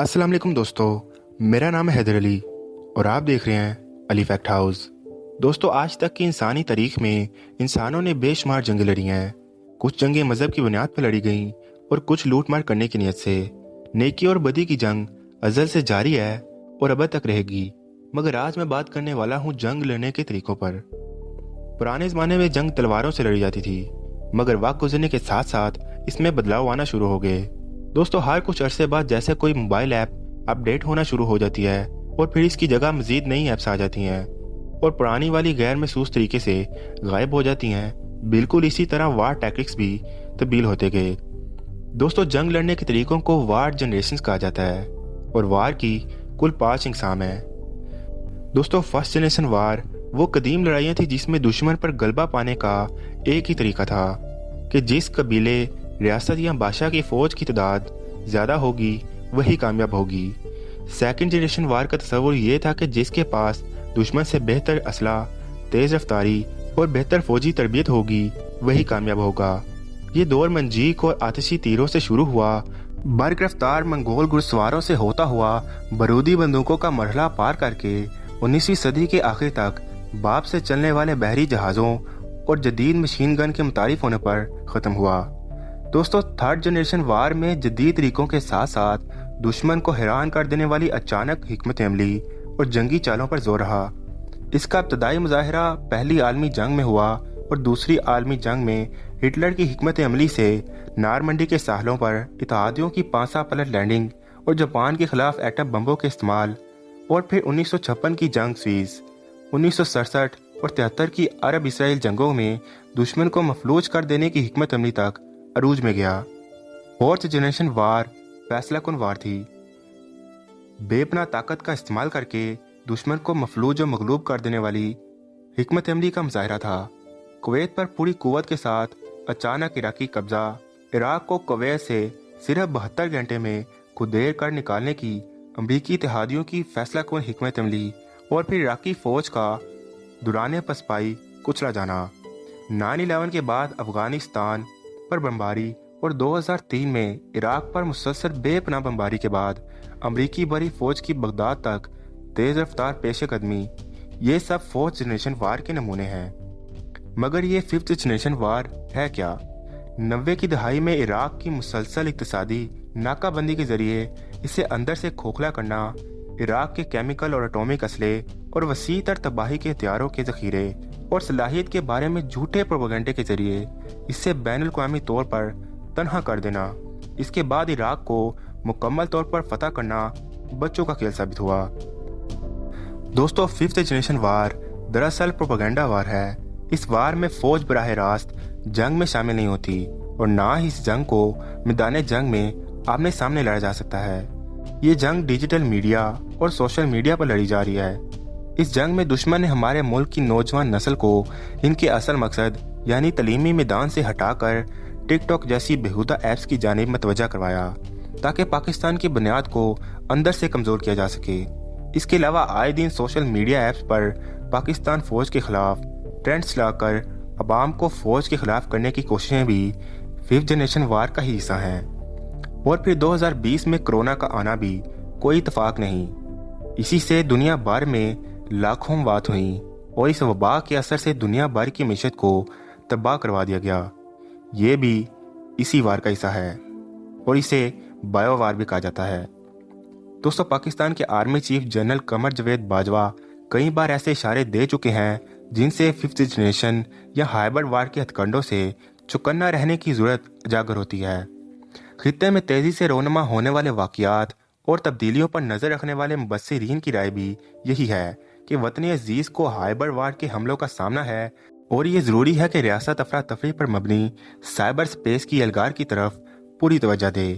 अस्सलाम वालेकुम दोस्तों, मेरा नाम है हैदर अली और आप देख रहे हैं अली फैक्ट हाउस। दोस्तों, आज तक की इंसानी तारीख में इंसानों ने बेशुमार जंगें लड़ी हैं। कुछ जंगें मज़हब की बुनियाद पर लड़ी गईं और कुछ लूट मार करने की नीयत से। नेकी और बदी की जंग अज़ल से जारी है और अब तक रहेगी। मगर आज मैं बात करने वाला हूँ जंग लड़ने के तरीक़ों पर। पुराने ज़माने में जंग तलवारों से लड़ी जाती थी, मगर वक्त गुजरने के साथ साथ इसमें बदलाव आना शुरू हो गए। दोस्तों, हर कुछ अरसे बाद जैसे कोई मोबाइल ऐप अपडेट होना शुरू हो जाती है और फिर इसकी जगह मजीद नई ऐप्स आ जाती हैं और पुरानी वाली गैर महसूस तरीके से गायब हो जाती हैं। बिल्कुल इसी तरह वार टैक्टिक्स भी तब्दील होते गए। दोस्तों, जंग लड़ने के तरीकों को वार जनरेशंस कहा जाता है और वार की कुल 5 अक़साम हैं। दोस्तों, फर्स्ट जनरेशन वार वो कदीम लड़ाइयाँ थी जिसमें दुश्मन पर गलबा पाने का एक ही तरीका था कि जिस कबीले, रियासत या बादशाह की फौज की तादाद ज़्यादा होगी वही कामयाब होगी। सेकंड जनरेशन वार का तस्वुर ये था कि जिसके पास दुश्मन से बेहतर असला, तेज़ रफ्तारी और बेहतर फौजी तरबियत होगी वही कामयाब होगा। ये दौर मंजीक और आतिशी तीरों से शुरू हुआ, बर्क रफ्तार मंगोल घुड़सवारों से होता हुआ बारूदी बंदूकों का मरहला पार करके 19वीं सदी के आखिर तक बाप से चलने वाले बहरी जहाज़ों और जदीद मशीन गन के मुतारिफ होने पर ख़त्म हुआ। दोस्तों, थर्ड जनरेशन वार में जदीद तरीकों के साथ साथ दुश्मन को हैरान कर देने वाली अचानक हिकमत अमली और जंगी चालों पर जोर रहा। इसका इब्तदाई मुजाहिरा पहली आलमी जंग में हुआ और दूसरी आलमी जंग में हिटलर की हिकमत अमली से नारमंडी के साहलों पर इत्तेहादियों की पांसा पलट लैंडिंग और जापान के खिलाफ एटम बमों के इस्तेमाल, और फिर 1956 की जंग स्वीज, 1967 और 73 की अरब इसराइल जंगों में दुश्मन को मफलूज कर देने की हिकमत अमली तक अरूज में गया। फोर्थ जनरेशन वार फैसला कुन वार थी। बेपनाह ताकत का इस्तेमाल करके दुश्मन को मफलूज और मगलूब कर देने वाली हिकमत अमली का मुजाहिरा था। कुवैत पर पूरी कुव्वत के साथ अचानक इराकी कब्जा, इराक को कुवैत से सिर्फ 72 घंटे में खुदेर कर निकालने की अमरीकी इत्तेहादियों की फैसला कुन हिकमत अमली, और फिर इराकी फौज का दुराने पसपाई कुचला जाना। 9/11 के बाद अफगानिस्तान पर बमबारी और 2003 में इराक पर मुसलसल बेपनाह बमबारी के बाद अमरीकी बरी फौज की बगदाद तक तेज रफ्तार पेश कदमी, ये सब फोर्थ जनरेशन वार के नमूने हैं। मगर ये फिफ्थ जनरेशन वार है क्या? 90 की दहाई में इराक की मुसलसल इक्तिसादी नाकाबंदी के जरिए इसे अंदर से खोखला करना, इराक के केमिकल और एटॉमिक असले और वसी तर तबाही के हथियारों के जखीरे और सलाहियत के बारे में झूठे प्रोपेगेंडे के जरिए इससे बैनुल-अक़वामी तौर पर तनहा कर देना, इसके बाद इराक को मुकम्मल तौर पर फतह करना बच्चों का खेल साबित हुआ। दोस्तों, फिफ्थ जनरेशन वार दरअसल प्रोपेगेंडा वार है। इस वार में फौज बराह रास्त जंग में शामिल नहीं होती और ना ही इस जंग को मैदान जंग में आमने सामने लड़ा जा सकता है। ये जंग डिजिटल मीडिया और सोशल मीडिया पर लड़ी जा रही है। इस जंग में दुश्मन ने हमारे मुल्क की नौजवान नस्ल को इनके असल मकसद यानी तलीमी मैदान से हटाकर टिकटॉक जैसी बेहुदा ऐप्स की जानिब मतवज्जा करवाया, ताकि पाकिस्तान की बुनियाद को अंदर से कमज़ोर किया जा सके। इसके अलावा आए दिन सोशल मीडिया ऐप्स पर पाकिस्तान फ़ौज के खिलाफ ट्रेंड्स लाकर अवाम को फ़ौज के खिलाफ करने की कोशिशें भी फिफ्थ जनरेशन वार का ही हिस्सा हैं। और फिर 2020 में कोरोना का आना भी कोई इत्तेफाक नहीं। इसी से दुनिया भर में लाखों मौत हुई और इस वबा के असर से दुनिया भर की मीशत को तबाह करवा दिया गया। ये भी इसी वार का हिस्सा है और इसे बायो वार भी कहा जाता है। दोस्तों, पाकिस्तान के army chief general Qamar Javed Bajwa कई बार ऐसे इशारे दे चुके हैं जिनसे फिफ्थ जनरेशन या हाइब्रिड वार के हथकंडों से चौकन्ना रहने की जरूरत उजागर होती है। खित्ते में तेजी से रोनमा होने वाले वाक़यात और तब्दीलियों पर नजर रखने वाले मुबस्सिरीन की राय भी यही है कि वतनी अजीज को हाइब्रिड वार के हमलों का सामना है और ये ज़रूरी है कि रियासत अफरा तफरी पर मबनी साइबर स्पेस की एलगार की तरफ पूरी तवज्जो दे।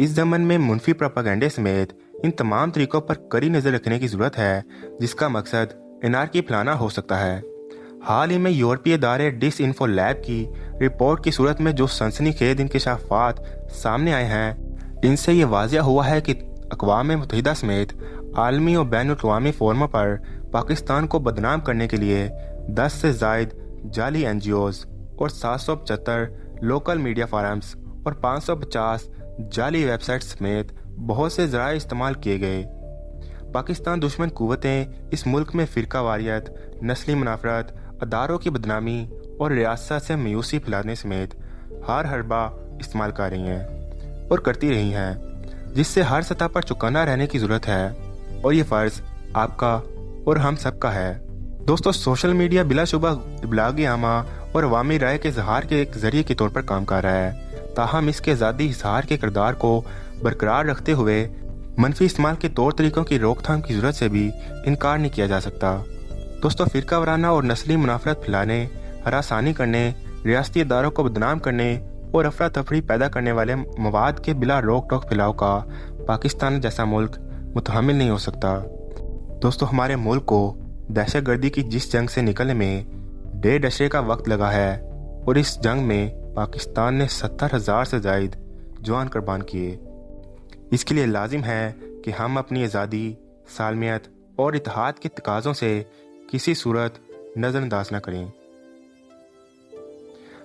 इस ज़मन में मुनफी प्रोपेगेंडे समेत इन तमाम तरीकों पर कड़ी नज़र रखने की ज़रूरत है, जिसका मकसद एनार्की फैलाना हो सकता है। हाल ही में यूरोपीय इदारे डिस इन्फो लैब की रिपोर्ट की सूरत में जो सनसनीखेज इंकशाफात सामने आए हैं, इनसे ये वाज़िया हुआ है कि अक़वाम मुत्तहिदा समेत आलमी और बैनुल-अक़वामी फोरमों पर पाकिस्तान को बदनाम करने के लिए 10 से ज़ायद जाली NGOs और 775 लोकल मीडिया फोरम्स और 550 जाली वेबसाइट समेत बहुत से ज़राए इस्तेमाल किए गए। पाकिस्तान दुश्मन कुव्वतें इस मुल्क में फ़िरका वारियत, नस्ली मुनाफरत, अदारों की बदनामी और रियासत से मायूसी फैलाने समेत हर हरबा इस्तेमाल कर रही हैं और करती रही हैं, जिससे हर सतह पर चौकन्ना रहने की ज़रूरत है और ये फ़र्ज़ आपका और हम सब का है। दोस्तों, सोशल मीडिया बिलाशुबा इब्लागी आमा और अवामी राय के इजहार के एक ज़रिए के तौर पर काम कर रहा है, ताहम इसके आज़ादी इजहार के किरदार को बरकरार रखते हुए मनफी इस्तेमाल के तौर तरीक़ों की रोकथाम की ज़रूरत से भी इनकार नहीं किया जा सकता। दोस्तों, फ़िरका वाराना और नस्ली मुनाफरत फैलाने, हरासानी करने, रियासती इदारों को बदनाम करने और अफरा तफरी पैदा करने वाले मवाद के बिला रोक टोक फैलाव का पाकिस्तान जैसा मुल्क मुतहम्मिल नहीं हो सकता। दोस्तों, हमारे मुल्क को दहशतगर्दी की जिस जंग से निकलने में 1.5 दशरे का वक्त लगा है और इस जंग में पाकिस्तान ने 70,000 से ज़ायद जवान कुर्बान किए। इसके लिए लाजिम है कि हम अपनी आज़ादी, सालमियत और इत्तेहाद के तकाज़ों से किसी सूरत नज़रअंदाज न करें।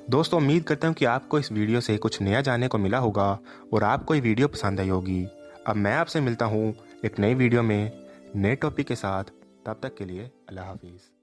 दोस्तों, उम्मीद करता हूँ कि आपको इस वीडियो से कुछ नया जानने को मिला होगा और आपको ये वीडियो पसंद आई होगी। अब मैं आपसे मिलता हूँ एक नई वीडियो में नए टॉपिक के साथ। तब तक के लिए अल्लाह हाफिज़।